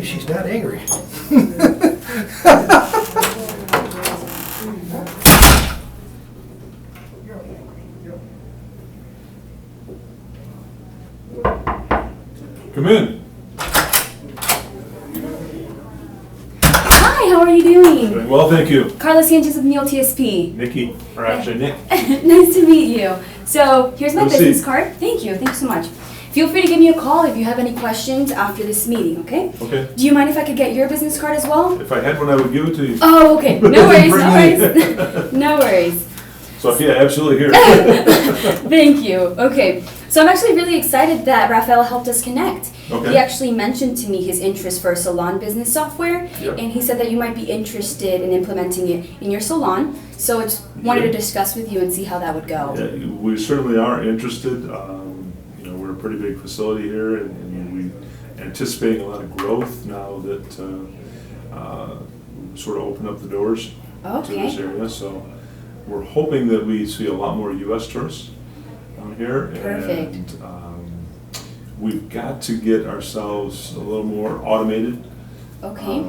she's not angry. Come in. Hi, how are you doing? Doing well, thank you. Carlos Sanchez with Neo TSP. Nikki, or actually Nick. Nice to meet you. So here's my Have a business seat. card. Thank you so much. Feel free to give me a call if you have any questions after this meeting, okay? Okay. Do you mind if I could get your business card as well? If I had one, I would give it to you. Oh, okay. No worries, no Bring worries. No worries. So yeah, absolutely here. Thank you. Okay. So I'm actually really excited that Rafael helped us connect. Okay. He actually mentioned to me his interest for salon business software, Yep. and he said that you might be interested in implementing it in your salon. So I just wanted to Yeah. discuss with you and see how that would go. Yeah, we certainly are interested. We're a pretty big facility here, and we're anticipating a lot of growth now that sort of open up the doors to this Okay. area. So we're hoping that we see a lot more U.S. tourists down here. Perfect. And we've got to get ourselves a little more automated. Okay.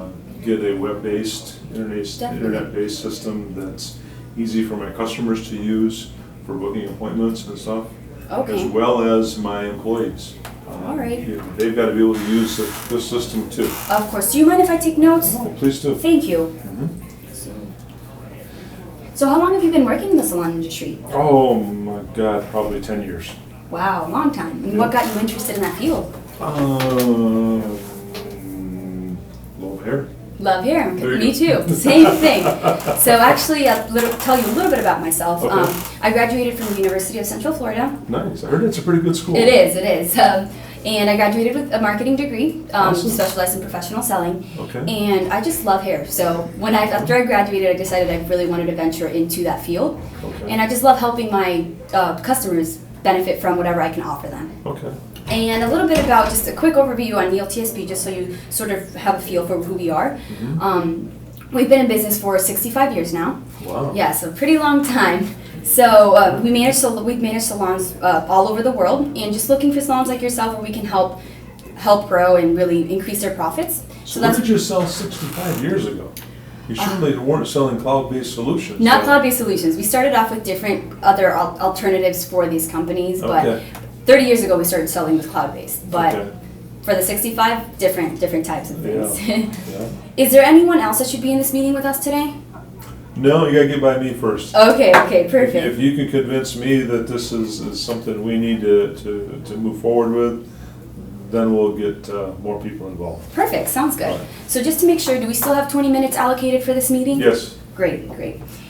Get a web-based, Definitely. internet-based system that's easy for my customers to use for booking appointments and stuff, Okay. as well as my employees. All right. They've got to be able to use this system too. Of course. Do you mind if I take notes? Oh, please do. Thank you. Mhm. So how long have you been working in the salon industry? Oh my God, probably 10 years. Wow, long time. And what got you interested in that field? Long hair. Love hair. There you Me go. too. Same thing. So actually, I'll tell you a little bit about myself. Okay. I graduated from the University of Central Florida. Nice. I heard it's a pretty good school. It is. It is. And I graduated with a marketing degree, Awesome. specialized in professional selling. Okay. And I just love hair. So after I graduated, I decided I really wanted to venture into that field. Okay. And I just love helping my customers benefit from whatever I can offer them. Okay. And a little bit about just a quick overview on Neil TSP, just so you sort of have a feel for who we are. Mhm. We've been in business for 65 years now. Wow. Yeah, so pretty long time. So we've managed salons all over the world, and just looking for salons like yourself where we can help grow and really increase their profits. So what did you sell 65 years ago? You surely weren't selling cloud-based solutions. Not so- cloud-based solutions. We started off with different other alternatives for these companies, but Okay. 30 years ago we started selling with cloud-based. But Okay. for the 65, different types of things. Yeah. Is there anyone else that should be in this meeting with us today? No, you gotta get by me first. Okay, perfect. If you can convince me that this is something we need to move forward with, then we'll get more people involved. Perfect, sounds good. Right. So just to make sure, do we still have 20 minutes allocated for this meeting? Yes. Great.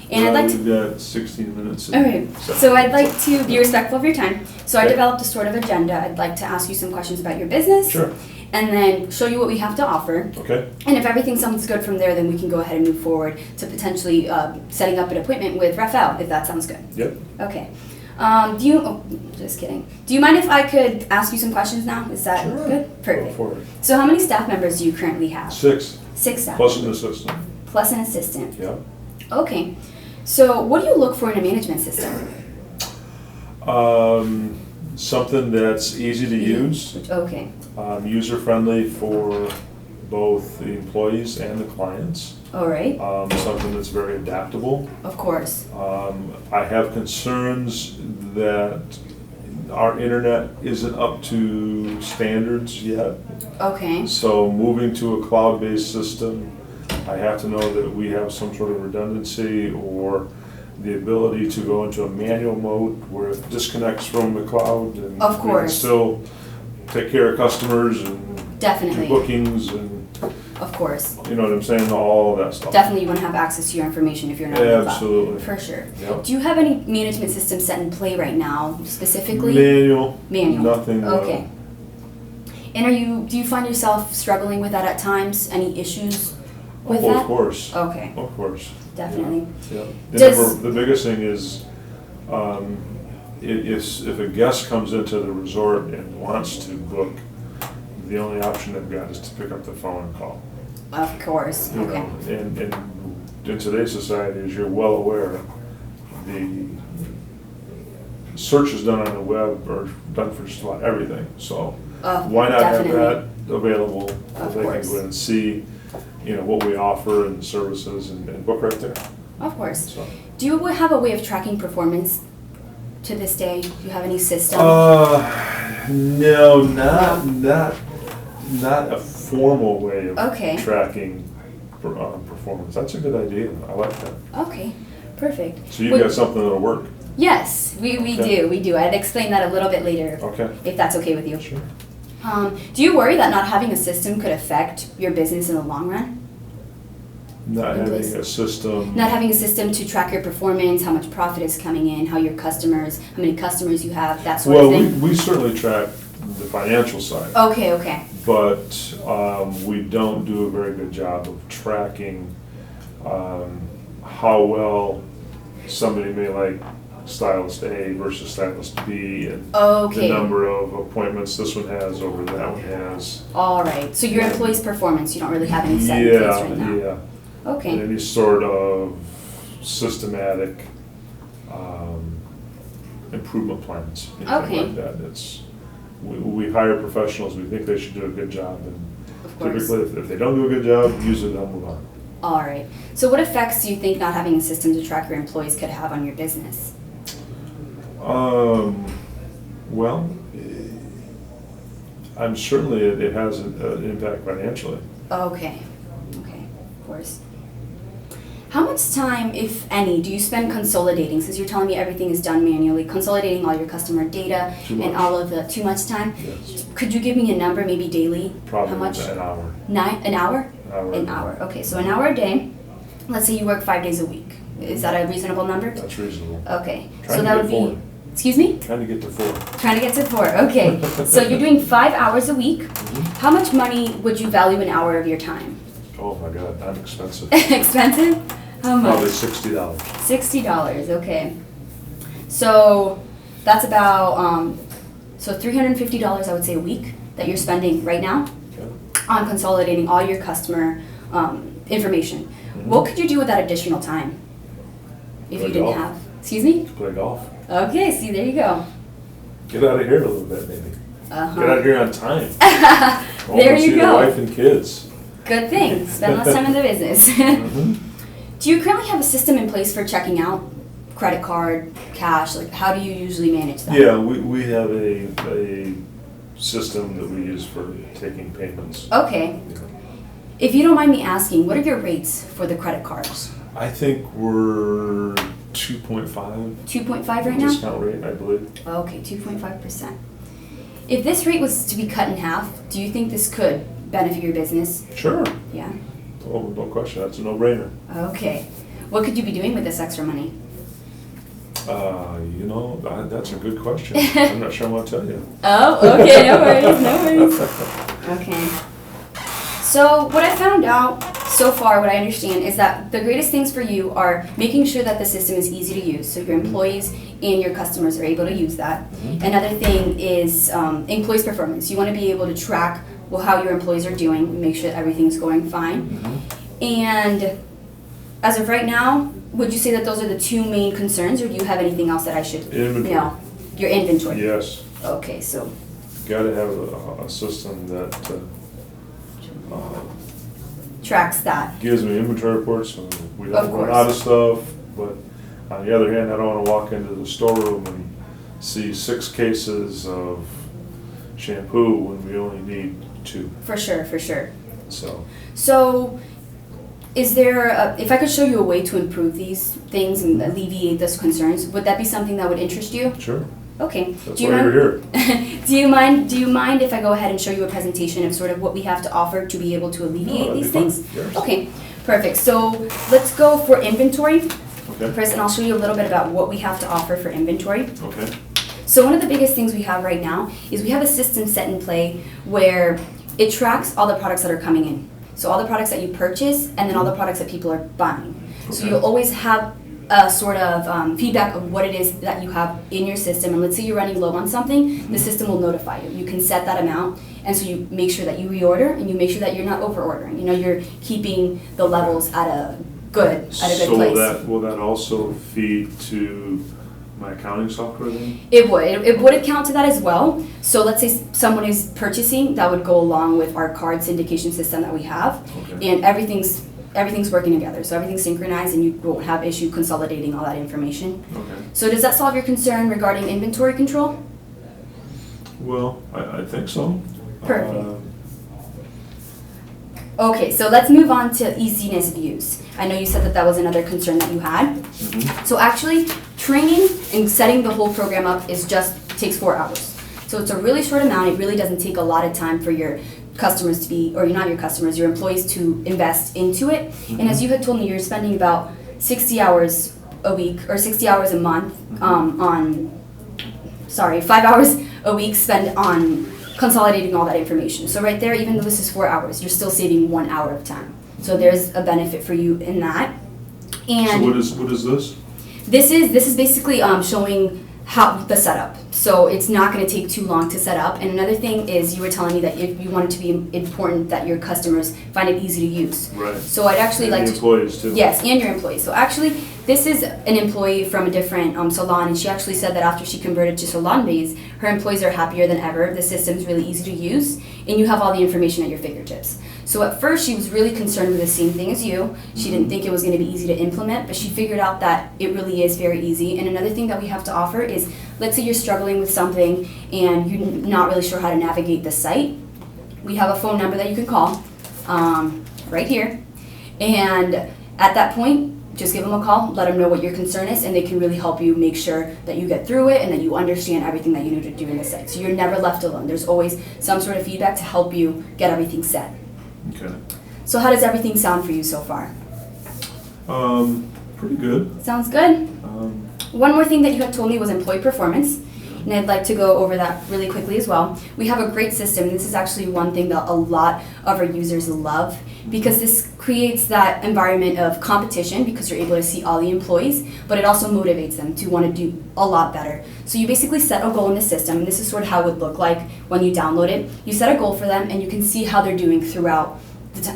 And I'd like to... We've got 16 minutes. Okay, so I'd like to be respectful of your time. So I Okay. developed a sort of agenda. I'd like to ask you some questions about your business. Sure. And then show you what we have to offer. Okay. And if everything sounds good from there, then we can go ahead and move forward to potentially setting up an appointment with Rafael, if that sounds good. Yep. Okay. Just kidding. Do you mind if I could ask you some questions now? Is that Sure. good? Go Perfect. for it. So how many staff members do you currently have? 6 6 staff. plus an assistant. Plus an assistant. Yeah. Okay. So what do you look for in a management system? Something that's easy to use, Okay. user-friendly for both the employees and the clients. All right. Something that's very adaptable. Of course. I have concerns that our internet isn't up to standards yet. Okay. So moving to a cloud-based system, I have to know that we have some sort of redundancy or the ability to go into a manual mode where it disconnects from the cloud and Of we can course. still take care of customers and Definitely. do bookings and, Of course. you know what I'm saying, all of that stuff. Definitely you want to have access to your information if you're not in the cloud. Absolutely. For sure. Yep. Do you have any management systems set in play right now, specifically? Manual. Manual. Nothing. Okay. And do you find yourself struggling with that at times? Any issues with Oh, that? of course. Okay, Of course. definitely. Yeah. Does- The biggest thing is, if a guest comes into the resort and wants to book, the only option they've got is to pick up the phone and call. Of course. You Okay. know, and in today's society, as you're well aware, the searches done on the web are done for just about everything. So why not Definitely. have that available Of They course. can go in and see, what we offer and services and book right there. Of course. So. Do you have a way of tracking performance to this day? Do you have any system? No, not a formal way of Okay. tracking performance. That's a good idea. I like that. Okay, perfect. So you've Wait, got something that'll work. Yes, we Okay. do. I'd explain that a little bit later, Okay. if that's okay with you. Sure. Do you worry that not having a system could affect your business in the long run? Not In having place. a system. Not having a system to track your performance, how much profit is coming in, how many customers you have, that sort Well, of thing? we certainly track the financial side, Okay. but we don't do a very good job of tracking how well somebody may like stylist A versus stylist B, and Okay. the number of appointments this one has over that one has. All right. So your employees' performance, you don't really have any set in place Yeah, right now. yeah. And Okay. any sort of systematic improvement plans, anything Okay. like that. We hire professionals, we think they should do a good job, and Of course. typically if they don't do a good job, usually they'll move on. All right. So what effects do you think not having a system to track your employees could have on your business? Well, I'm certainly it has an impact financially. Okay, of course. How much time, if any, do you spend consolidating, since you're telling me everything is done manually, consolidating all your customer data Too and much. all of the, too much time? Yes. Could you give me a number, maybe daily? Probably How much? an hour. An hour? Hour. An hour, okay, so an hour a day. Let's say you work 5 days a week. Is that a reasonable number? That's reasonable. Okay, Trying so to that get would four. be, excuse me? Trying to get to 4. Trying to get to 4, okay. So you're doing 5 hours a week. How much money would you value an hour of your time? Oh my God, I'm expensive. Expensive? How much? Probably $60. $60, okay. So that's about so $350 I would say a week that you're spending right now Okay. on consolidating all your customer information. What could you do with that additional time if Play you didn't golf. have? Excuse me? Play golf. Okay, see, there you go. Get out of here a little bit, maybe. Uh-huh. Get out of here on time. There you See the go. wife and kids. Good thing. Spend less time in the business. Mhm. Do you currently have a system in place for checking out credit card, cash? Like, how do you usually manage that? Yeah, we have a system that we use for taking payments. Okay. Yeah. If you don't mind me asking, what are your rates for the credit cards? I think we're 2.5 2.5 right now? discount rate, I believe. Okay, 2.5%. If this rate was to be cut in half, do you think this could benefit your business? Sure. Yeah. Oh, no question. That's a no-brainer. Okay. What could you be doing with this extra money? That's a good question. I'm not sure I want to tell you. Oh, okay, no worries. Okay. So what I found out so far, what I understand, is that the greatest things for you are making sure that the system is easy to use, so your employees and your customers are able to use that. Another thing is employees' performance. You want to be able to track how your employees are doing, make sure that everything's going fine. And as of right now, would you say that those are the 2 main concerns, or do you have anything else that I should Inventory. know? Your inventory. Yes. Okay, so Got to have a system that tracks that. gives me inventory reports so we Of don't course. run out of stuff. But on the other hand, I don't want to walk into the storeroom and see 6 cases of shampoo when we only need 2. For sure. So, Is there, if I could show you a way to improve these things and alleviate those concerns, would that be something that would interest you? sure. Okay. That's Do you why mind- you're here. Do you mind if I go ahead and show you a presentation of sort of what we have to offer to be able to alleviate that'd these be fun. things? Yes. Okay, perfect. So let's go for inventory Okay. first, and I'll show you a little bit about what we have to offer for inventory. Okay. So one of the biggest things we have right now is we have a system set in play where it tracks all the products that are coming in. So all the products that you purchase and then all the products that people are buying. So Okay. you'll always have a sort of feedback of what it is that you have in your system. And let's say you're running low on something, the system will notify you. You can set that amount, and so you make sure that you reorder and you make sure that you're not over ordering. You're keeping the levels at a good place. So will that also feed to my accounting software then? It would. It would account to that as well. So let's say someone is purchasing, that would go along with our card syndication system that we have. Okay. And everything's working together. So everything's synchronized and you won't have issue consolidating all that information. Okay. So does that solve your concern regarding inventory control? Well, I think so. Perfect. Okay, so let's move on to easiness of use. I know you said that that was another concern that you had. Mhm. So actually, training and setting the whole program up takes 4 hours. So it's a really short amount. It really doesn't take a lot of time for your customers to be, or not your customers, your employees to invest into it. And as you had told me, you're spending about 60 hours a week or 60 hours a month 5 hours a week spent on consolidating all that information. So right there, even though this is 4 hours, you're still saving 1 hour of time. So there's a benefit for you in that. And So what is this? this is basically showing how the setup. So it's not going to take too long to set up. And another thing is you were telling me that if you want it to be important that your customers find it easy to use. Right. So I'd actually And like the to. employees too. Yes, and your employees. So actually, this is an employee from a different salon, and she actually said that after she converted to Salon Base, her employees are happier than ever. The system's really easy to use, and you have all the information at your fingertips. So at first, she was really concerned with the same thing as you. She didn't think it was going to be easy to implement, but she figured out that it really is very easy. And another thing that we have to offer is, let's say you're struggling with something and you're not really sure how to navigate the site. We have a phone number that you can call right here. And at that point, just give them a call, let them know what your concern is, and they can really help you make sure that you get through it and that you understand everything that you need to do in the site. So you're never left alone. There's always some sort of feedback to help you get everything set. Okay. So how does everything sound for you so far? Pretty good. Sounds good. One more thing that you had told me was employee performance, and I'd like to go over that really quickly as well. We have a great system. This is actually one thing that a lot of our users love, because this creates that environment of competition because you're able to see all the employees, but it also motivates them to want to do a lot better. So you basically set a goal in the system, and this is sort of how it would look like when you download it. You set a goal for them, and you can see how they're doing throughout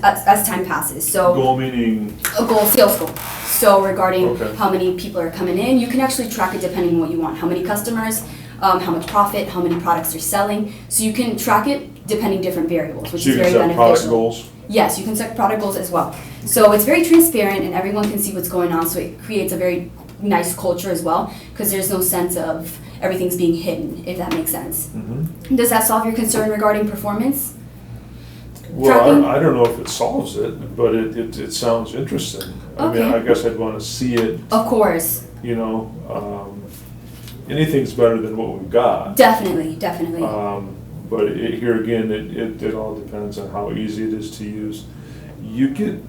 as time passes. So Goal meaning? a goal, sales goal. So regarding Okay. how many people are coming in, you can actually track it depending on what you want. How many customers, how much profit, how many products they're selling. So you can track it depending different variables, which So is you can very set product beneficial. goals? Yes, you can set product goals as well. So it's very transparent and everyone can see what's going on. So it creates a very nice culture as well, because there's no sense of everything's being hidden, if that makes sense. Mm-hmm. Does that solve your concern regarding performance? Well, Tracking? I don't know if it solves it, but it sounds interesting. I mean, Okay. I guess I'd want to see it, Of course. you know, anything's better than what we've got. Definitely, definitely. But here again, it all depends on how easy it is to use. You get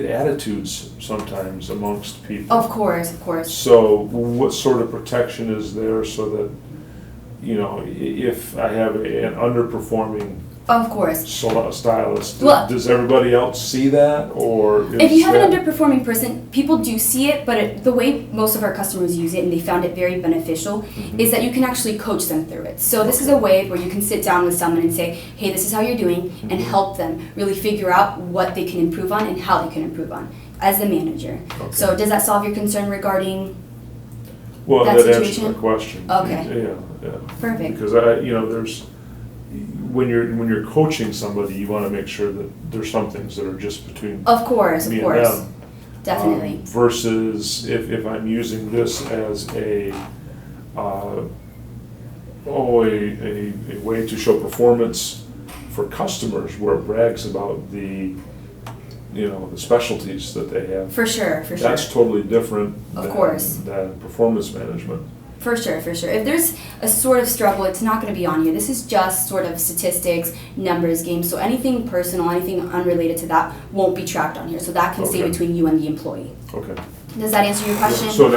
attitudes sometimes amongst people. Of course, of course. So what sort of protection is there so that, you know, if I have an underperforming Of course. stylist, Well- does everybody else see that, or If you have an that- underperforming person, people do see it, but the way most of our customers use it, and they found it very beneficial, is that you can actually coach them through it. So this is a way where you can sit down with someone and say, hey, this is how you're doing, and help them really figure out what they can improve on and how they can improve on as the manager. Okay. So does that solve your concern regarding Well, that that answers situation? my question. Okay. Yeah. perfect? Because there's, when you're coaching somebody, you want to make sure that there's some things that are just between Of course, me of and course. them. Definitely. Versus if I'm using this as a way to show performance for customers, where it brags about the specialties that they have. For sure, for sure. That's totally different Of course. than performance management. For sure, for sure. If there's a sort of struggle, it's not going to be on here. This is just sort of statistics, numbers, games. So anything personal, anything unrelated to that won't be tracked on here. So that can stay Okay. between you and the employee. Okay. Does that answer your question? So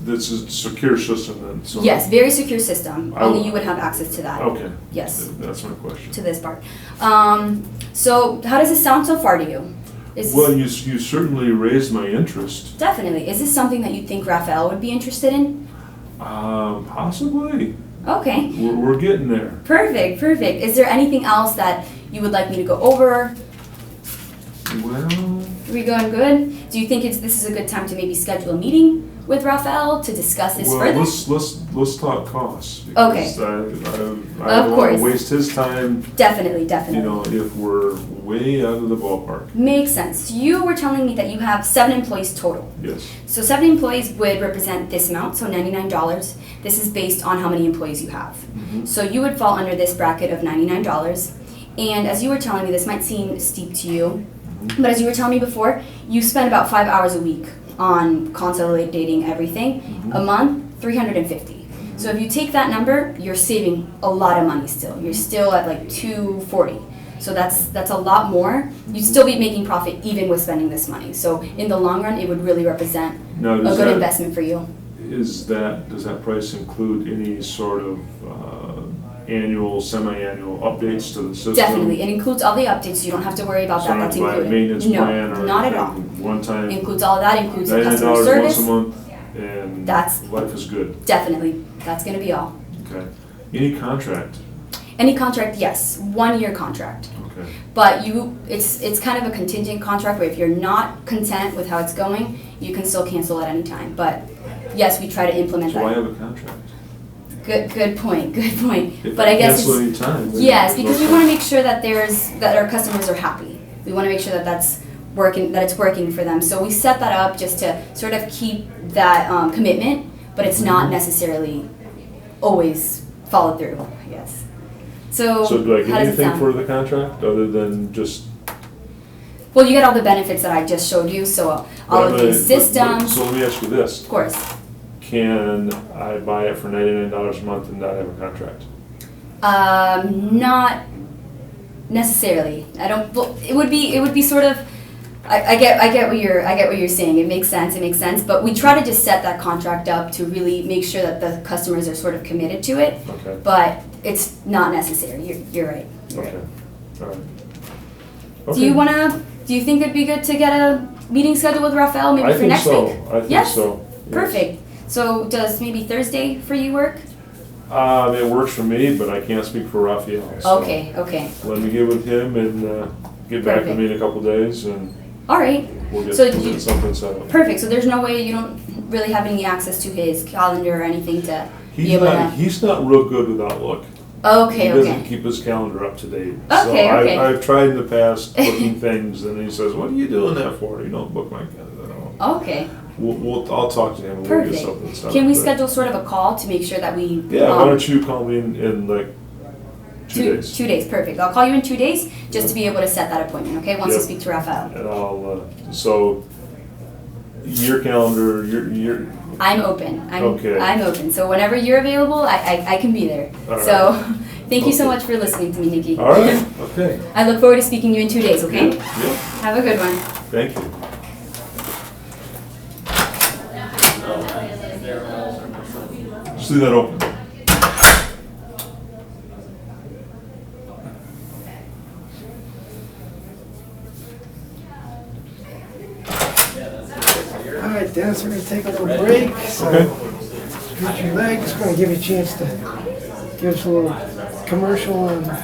this is a secure system then? So Yes, very secure system. I Only will- you would have access to that. Okay. Yes. That's my question. To this part. So how does this sound so far to you? Well, you certainly raised my interest. Definitely. Is this something that you think Raphael would be interested in? Possibly. Okay. We're getting there. Perfect, perfect. Is there anything else that you would like me to go over? Well, We going good? Do you think this is a good time to maybe schedule a meeting with Raphael to discuss this Well, further? let's talk costs. Okay. Because I Of don't want course. to waste his time, Definitely. you know, if we're way out of the ballpark. Makes sense. You were telling me that you have 7 employees total. Yes. So 7 employees would represent this amount, so $99. This is based on how many employees you have. So you would fall under this bracket of $99. And as you were telling me, this might seem steep to you, but as you were telling me before, you spend about 5 hours a week on consolidating everything. A month, 350. So if you take that number, you're saving a lot of money still. You're still at like 240. So that's a lot more. You'd still be making profit even with spending this money. So in the long run, it would really represent Now, a good investment for you. does that price include any sort of annual, semi-annual updates to the system? Definitely. It includes all the updates, so you don't have to worry about that. That's So I have to buy a included. maintenance No, plan or not at all. anything, one time, Includes all of that, includes the customer $99 service. once a month, and That's- life is good. Definitely. That's going to be all. Okay. Any contract? Any contract, yes. 1-year contract. Okay. But it's kind of a contingent contract where if you're not content with how it's going, you can still cancel at any time. But yes, we try to implement So why that. have a contract? Good point. Good point. If But I guess cancel it's, any time, then yes, there's because no we want to make sure that our customers are happy. We want to make sure that that's working, that it's working for them. So we set that up just to sort of keep that commitment, but it's not necessarily always followed through. I guess. So So do I get how does it anything sound? for the contract other than just? Well, you get all the benefits that I just showed you. So all of the systems, So let me ask you this. of course. Can I buy it for $99 a month and not have a contract? Not necessarily. I don't. Well, it would be sort of. I get what you're saying. It makes sense. It makes sense. But we try to just set that contract up to really make sure that the customers are sort of committed to it. Okay. But it's not necessary. You're right. You're Okay. right. All right. Do you think it'd be good to get a meeting scheduled with Raphael maybe for next week? I think Yes? so. Yes. Perfect. So does maybe Thursday for you work? It works for me, but I can't speak for Raphael. So Okay. let me get with him and get back to me in a couple days, and All right. we'll get, So we'll you- get something set up. Perfect. So there's no way you don't really have any access to his calendar or anything to be able to. He's not real good with Outlook. Okay. He doesn't Okay. keep his calendar up to date. Okay, So okay. I've tried in the past booking things, and he says, "What are you doing that for? You don't book my calendar." Okay. I'll talk to him and we'll get Perfect. something set up. Can we But- schedule sort of a call to make sure that we? Yeah, why don't you call me in like 2 days? 2 days. Perfect. I'll call you in 2 days just to be able to set that appointment. Okay. Once you Yep. speak to Raphael. And I'll, so your calendar, your, I'm open. Okay. I'm open. So whenever you're available, I can be there. All right. So thank you so Okay. much for listening to me, Nikki. all right, okay. I look forward to speaking to you in 2 days. Okay. Yep, Have a good one. thank you. Just leave that open. All right, Dennis, we're gonna take a little break. So Okay. stretch your legs. Gonna give you a chance to give us a little commercial on